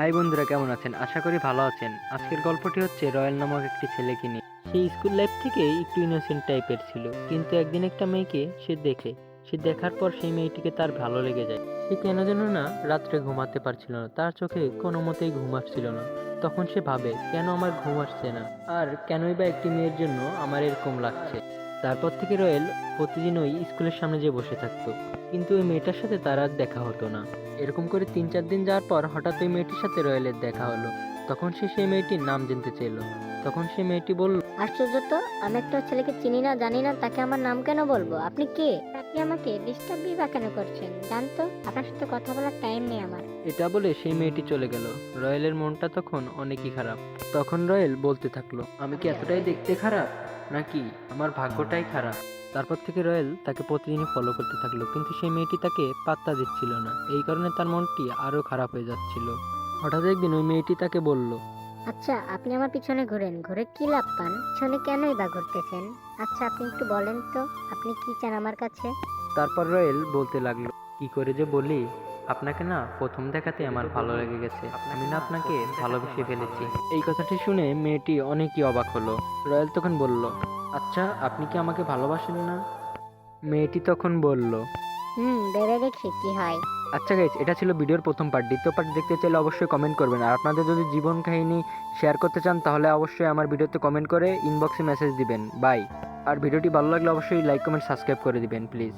High বন্ধুরা, কেমন আছেন? আশা করি ভালো আছেন। আজকের গল্পটি হচ্ছে রয়্যাল নামক একটি ছেলেকে নিয়ে। সে স্কুল লাইফ থেকে একটু ইনোসেন্ট টাইপের ছিল, কিন্তু একদিন একটা মেয়েকে সে দেখার পর সেই মেয়েটিকে তার ভালো লেগে যায়। সে কেন যেন না রাত্রে ঘুমাতে পারছিল না, তার চোখে কোনো মতেই ঘুম আসছিল না। তখন সে ভাবে, কেন আমার ঘুম আসছে না, আর কেনই বা একটি মেয়ের জন্য আমার এরকম লাগছে। তারপর থেকে রয়েল প্রতিদিন ওই স্কুলের সামনে যেয়ে বসে থাকতো, কিন্তু ওই মেয়েটার সাথে তার আর দেখা হতো না। এরকম করে ৩-৪ দিন যাওয়ার পর হঠাৎ ওই মেয়েটির সাথে রয়েলের দেখা হলো। তখন সে সেই মেয়েটির নাম জানতে চাইল। তখন সেই মেয়েটি বলল, আশ্চর্য তো, আমি একটা ছেলেকে চিনি না জানি না, তাকে আমার নাম কেন বলবো? আপনি কে? আপনি আমাকে ডিস্টার্বই বা কেন করছেন? জানতো আপনার সাথে কথা বলার টাইম নেই আমার। এটা বলে সেই মেয়েটি চলে গেল। রয়েলের মনটা তখন অনেকই খারাপ। তখন রয়েল বলতে থাকলো, আমি কি এতটাই দেখতে খারাপ, নাকি আমার ভাগ্যটাই খারাপ? তারপর থেকে রয়েল তাকে প্রতিদিনই ফলো করতে থাকলো, কিন্তু সেই মেয়েটি তাকে পাত্তা দিচ্ছিল না। এই কারণে তার মনটি আরো খারাপ হয়ে যাচ্ছিল। হঠাৎ একদিন ওই মেয়েটি তাকে বলল, আচ্ছা, আপনি আমার পিছনে ঘুরেন, ঘুরে কি লাভ পান? পিছনে কেনই বা ঘুরতেছেন? আচ্ছা, আপনি একটু বলেন তো, আপনি কি চান আমার কাছে? তারপর রয়েল বলতে লাগলো, কি করে যে বলি, আপনাকে না প্রথম দেখাতে আমার ভালো লেগে গেছে, আমি না আপনাকে ভালোবেসে ফেলেছি। এই কথাটি শুনে মেয়েটি অনেকই অবাক হলো। রয়েল তখন বলল, আচ্ছা আপনি কি আমাকে ভালোবাসেন না? মেয়েটি তখন বলল, ভেবে দেখি কি হয়। আচ্ছা গাইস, এটা ছিল ভিডিওর প্রথম পার্ট। দ্বিতীয় পার্ট দেখতে চাইলে অবশ্যই কমেন্ট করবেন, আর আপনাদের যদি জীবন কাহিনী শেয়ার করতে চান তাহলে অবশ্যই আমার ভিডিওতে কমেন্ট করে ইনবক্সে মেসেজ দিবেন। বাই। আর ভিডিওটি ভালো লাগলে অবশ্যই লাইক কমেন্ট সাবস্ক্রাইব করে দিবেন প্লিজ।